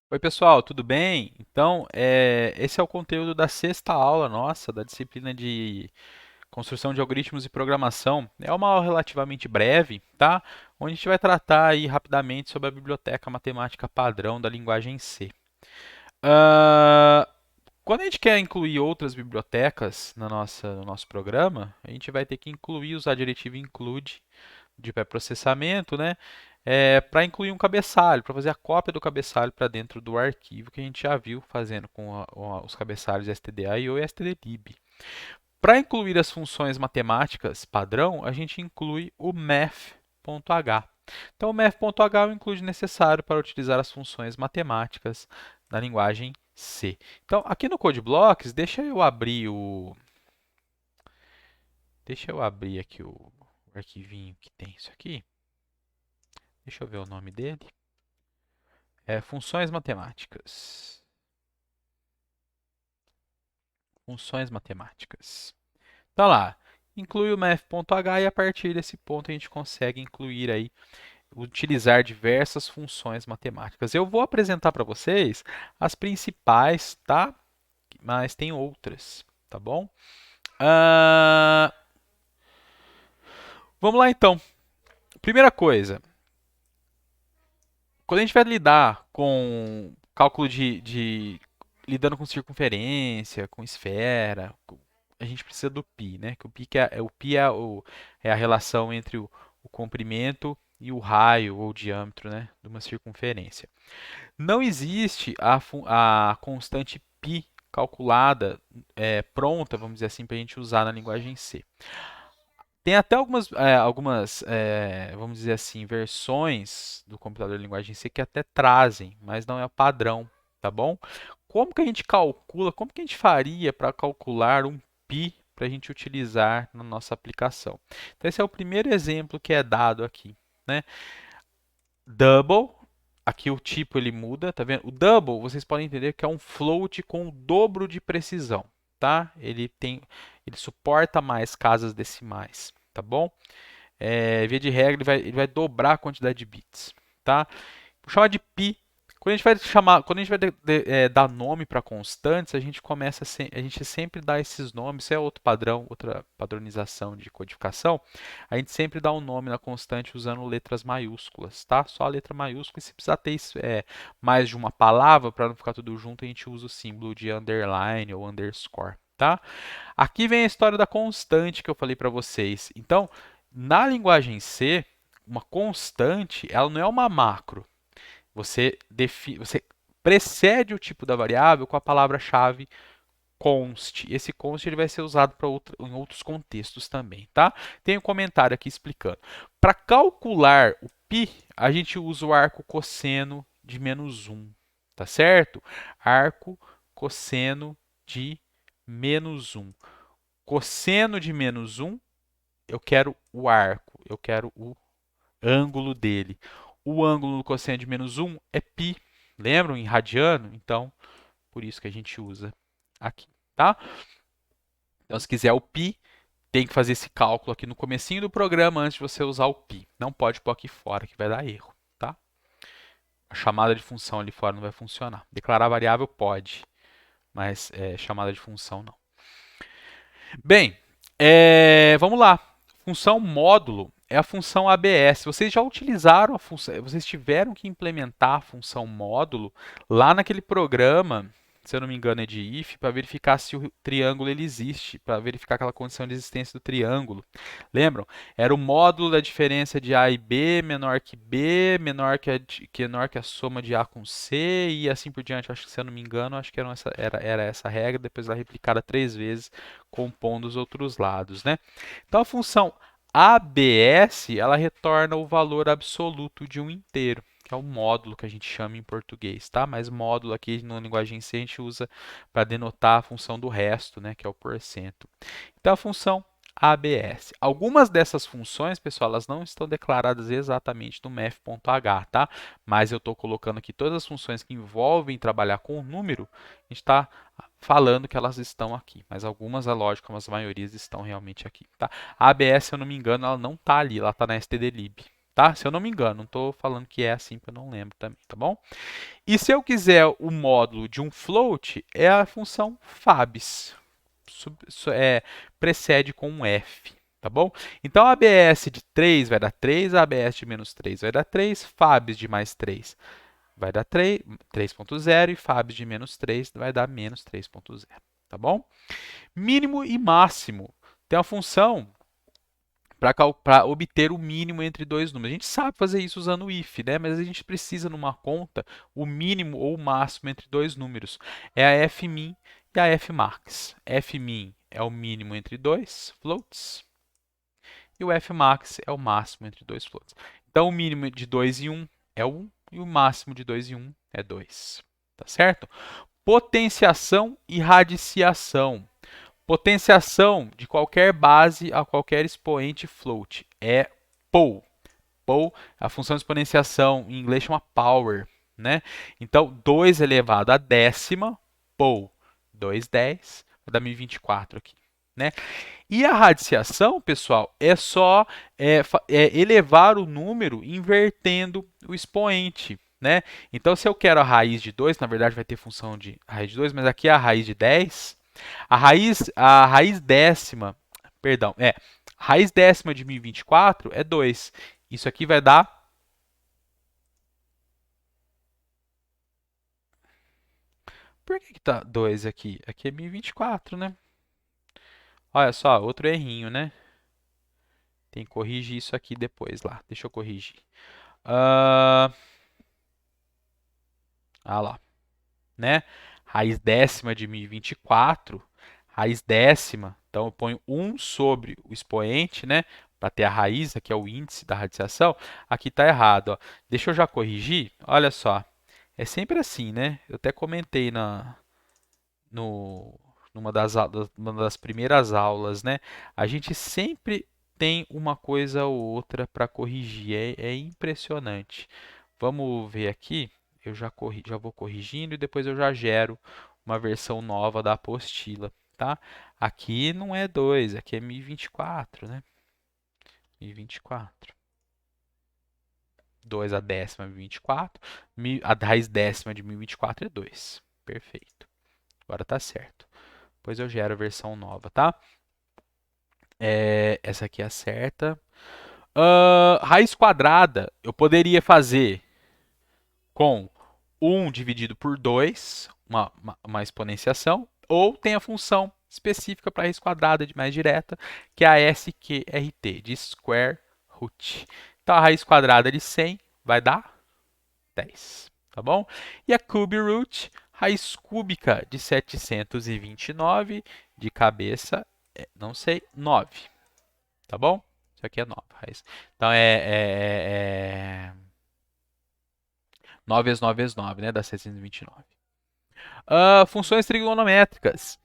Oi, pessoal, tudo bem? Então, esse é o conteúdo da sexta aula nossa, da disciplina de construção de algoritmos e programação. É uma aula relativamente breve, tá? Onde a gente vai tratar aí rapidamente sobre a biblioteca matemática padrão da linguagem C. Ah, Quando a gente quer incluir outras bibliotecas no nosso programa, a gente vai ter que usar a diretiva include de pré-processamento, né? Para incluir um cabeçalho, para fazer a cópia do cabeçalho para dentro do arquivo que a gente já viu fazendo com os cabeçalhos stdio e stdlib. Para incluir as funções matemáticas padrão, a gente inclui o math.h. Então, o math.h é o include necessário para utilizar as funções matemáticas na linguagem C. Então, aqui no CodeBlocks, deixa eu abrir aqui o arquivinho que tem isso aqui. Deixa eu ver o nome dele. Funções matemáticas. Funções matemáticas. Tá lá. Inclui o math.h e a partir desse ponto a gente consegue incluir aí, utilizar diversas funções matemáticas. Eu vou apresentar para vocês as principais, tá? Mas tem outras, tá bom? Ah, Vamos lá então. Primeira coisa, quando a gente vai lidar com cálculo lidando com circunferência, com esfera, a gente precisa do π, né? Que o π, é a relação entre o comprimento e o raio ou diâmetro, né, de uma circunferência. Não existe a constante π calculada, pronta, vamos dizer assim, para a gente usar na linguagem C. Tem até vamos dizer assim, versões do computador de linguagem C que até trazem, mas não é o padrão, tá bom? Como que a gente calcula, como que a gente faria para calcular um π para a gente utilizar na nossa aplicação? Então, esse é o primeiro exemplo que é dado aqui, né? Double, aqui o tipo ele muda, tá vendo? O double, vocês podem entender que é um float com o dobro de precisão, tá? Ele suporta mais casas decimais, tá bom? Via de regra, ele vai dobrar a quantidade de bits, tá? Vou chamar de pi. Quando a gente vai dar nome para constantes, a gente sempre dá esses nomes. Isso é outro padrão, outra padronização de codificação. A gente sempre dá um nome na constante usando letras maiúsculas, tá? Só a letra maiúscula. E se precisar ter mais de uma palavra para não ficar tudo junto, a gente usa o símbolo de underline ou underscore, tá? Aqui vem a história da constante que eu falei para vocês. Então, na linguagem C, uma constante, ela não é uma macro. Você precede o tipo da variável com a palavra-chave const. Esse const ele vai ser usado em outros contextos também, tá? Tem um comentário aqui explicando. Para calcular o π, a gente usa o arco cosseno de menos 1, tá certo? Arco cosseno de menos 1. Cosseno de menos 1, eu quero o arco, eu quero o ângulo dele. O ângulo do cosseno de menos 1 é π. Lembram em radiano? Então, por isso que a gente usa aqui, tá? Então, se quiser o π, tem que fazer esse cálculo aqui no comecinho do programa antes de você usar o π. Não pode pôr aqui fora, que vai dar erro, tá? A chamada de função ali fora não vai funcionar. Declarar variável pode, mas chamada de função não. Bem, vamos lá. Função módulo é a função ABS. Vocês já utilizaram a função, vocês tiveram que implementar a função módulo lá naquele programa, se eu não me engano é de if, para verificar se o triângulo ele existe, para verificar aquela condição de existência do triângulo. Lembram? Era o módulo da diferença de A e B, menor que a soma de A com C e assim por diante. Acho que, se eu não me engano, acho que era essa a regra, depois ela é replicada 3 vezes compondo os outros lados, né? Então a função ABS, ela retorna o valor absoluto de um inteiro, que é o módulo que a gente chama em português, tá? Mas módulo aqui na linguagem C a gente usa para denotar a função do resto, né, que é o porcento. Então a função ABS. Algumas dessas funções, pessoal, elas não estão declaradas exatamente no math.h, tá? Mas eu estou colocando aqui todas as funções que envolvem trabalhar com o número, a gente está falando que elas estão aqui, mas algumas, é lógico, as maiorias estão realmente aqui, tá? A ABS, se eu não me engano, ela não está ali, ela está na stdlib, tá? Se eu não me engano, não estou falando que é assim, porque eu não lembro também, tá bom? E se eu quiser o módulo de um float, é a função fabs. Precede com um f, tá bom? Então, a ABS de 3 vai dar 3, a ABS de menos 3 vai dar 3, fabs de mais 3 vai dar 3.0 e fabs de menos 3 vai dar menos 3.0, tá bom? Mínimo e máximo. Tem uma função para obter o mínimo entre dois números. A gente sabe fazer isso usando o if, né? Mas a gente precisa, numa conta, o mínimo ou o máximo entre dois números. É a fmin e a fmax. Fmin é o mínimo entre dois floats e o fmax é o máximo entre dois floats. Então, o mínimo de 2 e 1 é 1 e o máximo de 2 e 1 é 2. Tá certo? Potenciação e radiciação. Potenciação de qualquer base a qualquer expoente float é POW. POW, a função de exponenciação em inglês chama power, né? Então, 2 elevado à décima, POW, 2/10, vou dar 1024 aqui, né? E a radiciação, pessoal, é só elevar o número invertendo o expoente, né? Então, se eu quero a raiz de 2, na verdade vai ter função de raiz de 2, mas aqui é a raiz de 10, a raiz décima, perdão, raiz décima de 1024 é 2. Isso aqui vai dar... Por que tá 2 aqui? Aqui é 1024, né? Olha só, outro errinho, né? Tem que corrigir isso aqui depois lá. Deixa eu corrigir. Lá, né? Raiz décima de 1024, raiz décima, então eu ponho 1 sobre o expoente, né? Para ter a raiz, aqui é o índice da radiciação. Aqui está errado, ó. Deixa eu já corrigir. Olha só, é sempre assim, né? Eu até comentei no, numa das primeiras aulas, né? A gente sempre tem uma coisa ou outra para corrigir. É impressionante. Vamos ver aqui. Eu já vou corrigindo e depois eu já gero uma versão nova da apostila, tá? Aqui não é 2, aqui é 1024, né? 1024. 2 a décima é 1024. A raiz décima de 1024 é 2. Perfeito. Agora tá certo. Depois eu gero a versão nova, tá? Essa aqui é a certa. Raiz quadrada eu poderia fazer com 1 dividido por 2, uma exponenciação, ou tem a função específica para raiz quadrada de mais direta, que é a SQRT, de square root. Então, a raiz quadrada de 100 vai dar 10, tá bom? E a cube root, raiz cúbica de 729, de cabeça, não sei, 9, tá bom? Isso aqui é 9. Então, 9 vezes 9 vezes 9, né? Dá 629. Funções trigonométricas.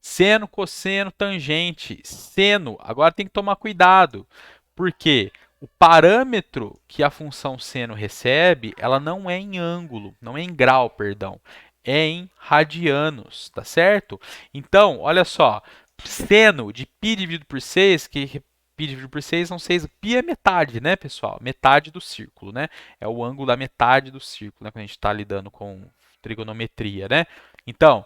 Seno, cosseno, tangente. Seno, agora tem que tomar cuidado, porque o parâmetro que a função seno recebe, ela não é em ângulo, não é em grau, perdão, é em radianos, tá certo? Então, olha só, seno de π dividido por 6, que π dividido por 6 são 6, π é metade, né, pessoal? Metade do círculo, né? É o ângulo da metade do círculo, né, quando a gente está lidando com trigonometria, né? Então,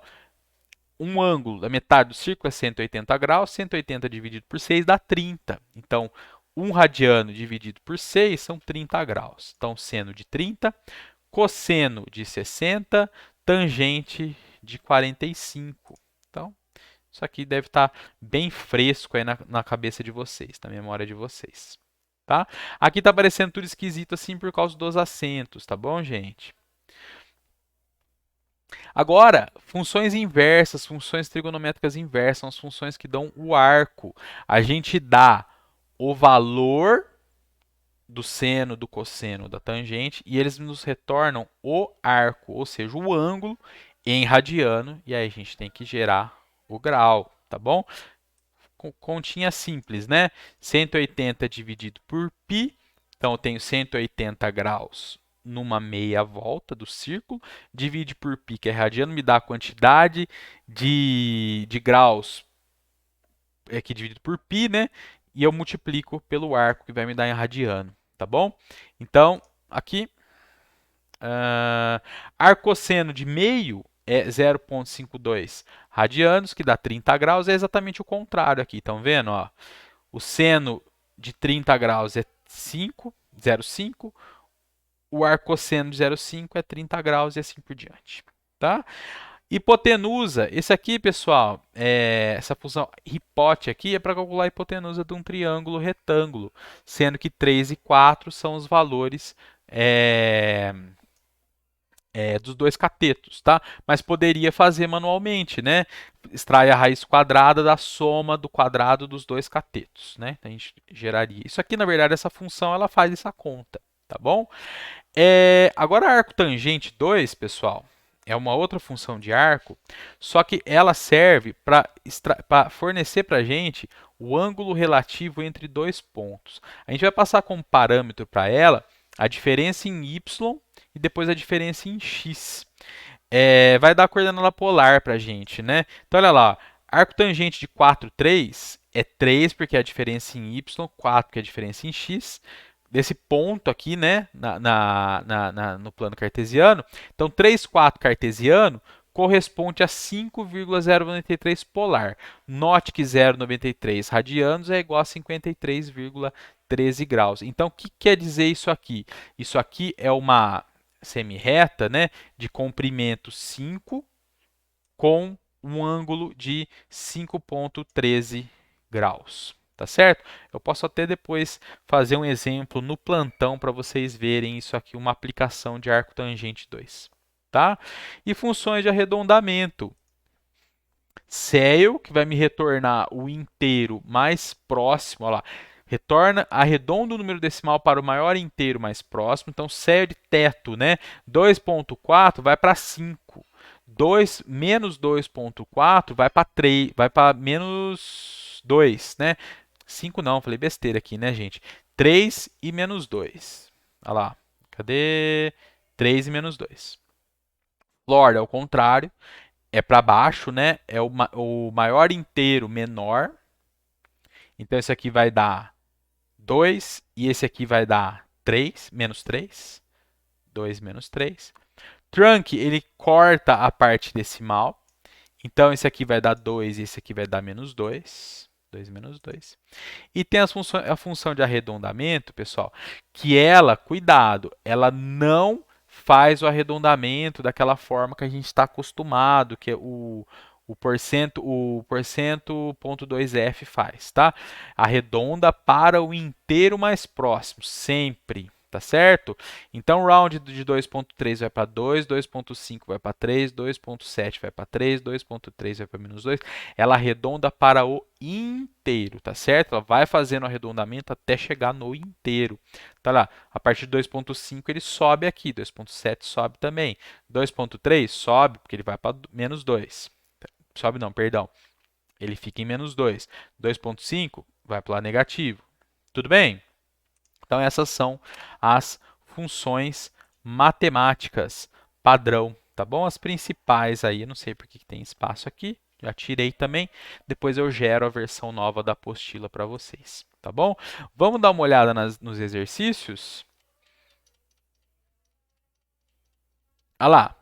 um ângulo da metade do círculo é 180 graus, 180 dividido por 6 dá 30. Então, 1 radiano dividido por 6 são 30 graus. Então, seno de 30, cosseno de 60, tangente de 45. Então, isso aqui deve estar bem fresco aí na cabeça de vocês, na memória de vocês. Tá? Aqui está aparecendo tudo esquisito assim por causa dos acentos, tá bom, gente? Agora, funções inversas, funções trigonométricas inversas, são as funções que dão o arco. A gente dá o valor do seno, do cosseno, da tangente, e eles nos retornam o arco, ou seja, o ângulo em radiano, e aí a gente tem que gerar o grau, tá bom? Continha simples, né? 180 dividido por π, então eu tenho 180 graus numa meia volta do círculo, divide por π, que é radiano, me dá a quantidade de graus aqui dividido por π, né? E eu multiplico pelo arco, que vai me dar em radiano, tá bom? Então, aqui, arcosseno de meio é 0,52 radianos, que dá 30 graus, é exatamente o contrário aqui, estão vendo? Ó? O seno de 30 graus é 5, 0,5, o arcosseno de 0,5 é 30 graus e assim por diante. Tá? Hipotenusa, esse aqui, pessoal, essa função hipote aqui é para calcular a hipotenusa de um triângulo retângulo, sendo que 3 e 4 são os valores dos dois catetos, tá? Mas poderia fazer manualmente, né? Extrai a raiz quadrada da soma do quadrado dos dois catetos, né? Então, a gente geraria. Isso aqui, na verdade, essa função, ela faz essa conta, tá bom? Agora, arco tangente 2, pessoal, é uma outra função de arco, só que ela serve para fornecer para a gente o ângulo relativo entre dois pontos. A gente vai passar como parâmetro para ela a diferença em y e depois a diferença em x. Vai dar a coordenada polar para a gente, né? Então, olha lá, arco tangente de 4, 3 é 3 porque é a diferença em y, 4 que é a diferença em x, desse ponto aqui, né, no plano cartesiano. Então, 3, 4 cartesiano corresponde a 5,093 polar. Note que 0,93 radianos é igual a 53,13 graus. Então, o que quer dizer isso aqui? Isso aqui é uma semirreta, né, de comprimento 5 com um ângulo de 5,13 graus. Tá certo? Eu posso até depois fazer um exemplo no plantão para vocês verem isso aqui, uma aplicação de arco tangente 2. Tá? E funções de arredondamento. Céu, que vai me retornar o inteiro mais próximo, olha lá, arredonda o número decimal para o maior inteiro mais próximo. Então, céu de teto, né? 2,4 vai para 5. Menos 2,4 vai para 3, vai para menos 2, né? 5 não, falei besteira aqui, né, gente? 3 e menos 2. Olha lá, cadê? 3 e menos 2. Lord, ao contrário, é para baixo, né? É o maior inteiro menor. Então, esse aqui vai dar 2 e esse aqui vai dar 3, menos 3. 2 menos 3. Trunc, ele corta a parte decimal. Então, esse aqui vai dar 2 e esse aqui vai dar menos 2. 2 menos 2. E tem a função de arredondamento, pessoal, que ela, cuidado, ela não faz o arredondamento daquela forma que a gente está acostumado, que é o porcento 0,2f faz, tá? Arredonda para o inteiro mais próximo, sempre. Tá certo? Então, round de 2,3 vai para 2, 2,5 vai para 3, 2,7 vai para 3, 2,3 vai para menos 2. Ela arredonda para o inteiro, tá certo? Ela vai fazendo o arredondamento até chegar no inteiro. Tá lá, a partir de 2,5 ele sobe aqui, 2,7 sobe também. 2,3 sobe, porque ele vai para menos 2. Sobe não, perdão. Ele fica em menos 2. 2,5 vai para o lado negativo. Tudo bem? Então, essas são as funções matemáticas padrão, tá bom? As principais aí, não sei por que tem espaço aqui, já tirei também. Depois eu gero a versão nova da apostila para vocês, tá bom? Vamos dar uma olhada nos exercícios? Olha lá.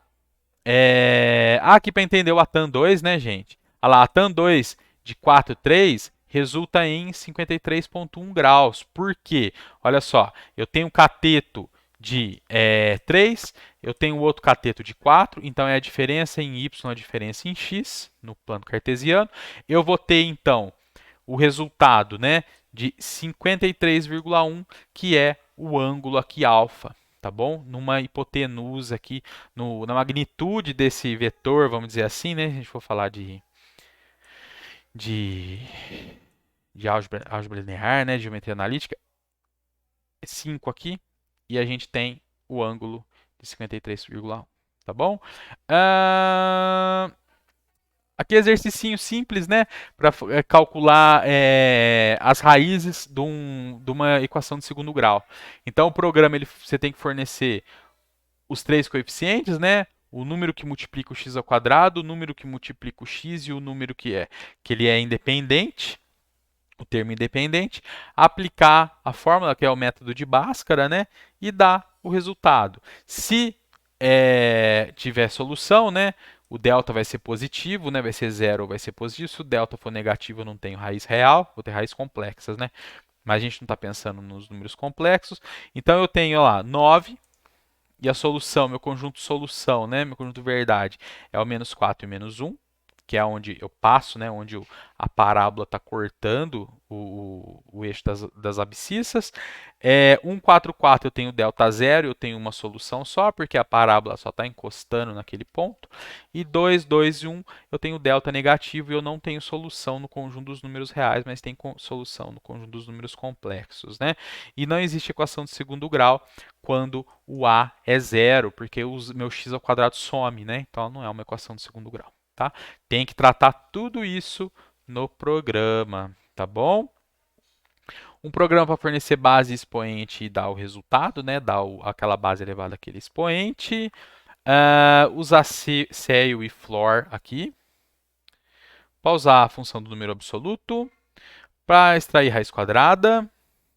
Aqui para entender o ATAN 2, né, gente? Olha lá, ATAN 2 de 4,3 resulta em 53,1 graus. Por quê? Olha só, eu tenho um cateto de 3, eu tenho outro cateto de 4, então é a diferença em y, a diferença em x, no plano cartesiano. Eu vou ter, então, o resultado, né, de 53,1, que é o ângulo aqui alfa, tá bom? Numa hipotenusa aqui, na magnitude desse vetor, vamos dizer assim, né? Se a gente for falar de, de álgebra linear, né? De geometria analítica, é 5 aqui, e a gente tem o ângulo de 53,1, tá bom? Aqui é exercício simples, né? Para calcular as raízes de uma equação de segundo grau. Então, o programa você tem que fornecer os três coeficientes, né? O número que multiplica o x ao quadrado, o número que multiplica o x e o número que ele é independente. o termo independente, aplicar a fórmula, que é o método de Bhaskara, né, e dar o resultado. Se tiver solução, né, o delta vai ser positivo, né, vai ser zero ou vai ser positivo. Se o delta for negativo, eu não tenho raiz real, vou ter raízes complexas, né? Mas a gente não está pensando nos números complexos. Então eu tenho lá 9 e a solução, meu conjunto solução, né, meu conjunto verdade, é o menos 4 e menos 1, que é onde eu passo, né, onde a parábola está cortando o eixo das abscissas. 1, 4, 4 eu tenho delta zero, eu tenho uma solução só, porque a parábola só está encostando naquele ponto. E 2, 2 e 1 eu tenho delta negativo e eu não tenho solução no conjunto dos números reais, mas tem solução no conjunto dos números complexos, né? E não existe equação de segundo grau quando o a é zero, porque o meu x ao quadrado some, né? Então ela não é uma equação de segundo grau, tá? Tem que tratar tudo isso no programa, tá bom? Um programa para fornecer base, expoente e dar o resultado, né? Dar aquela base elevada àquele expoente. Usar ceio e floor aqui. Para usar a função do número absoluto. Para extrair raiz quadrada.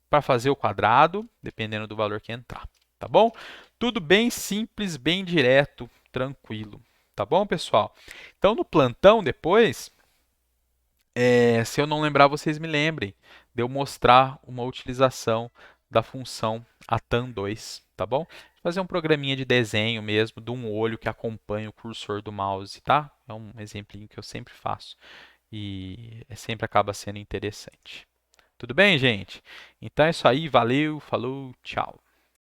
Para fazer o quadrado, dependendo do valor que entrar, tá bom? Tudo bem simples, bem direto, tranquilo, tá bom, pessoal? Então, no plantão depois, se eu não lembrar, vocês me lembrem de eu mostrar uma utilização da função atan2, tá bom? Vou fazer um programinha de desenho mesmo, de um olho que acompanha o cursor do mouse, tá? É um exemplinho que eu sempre faço e sempre acaba sendo interessante. Tudo bem, gente? Então é isso aí, valeu, falou, tchau.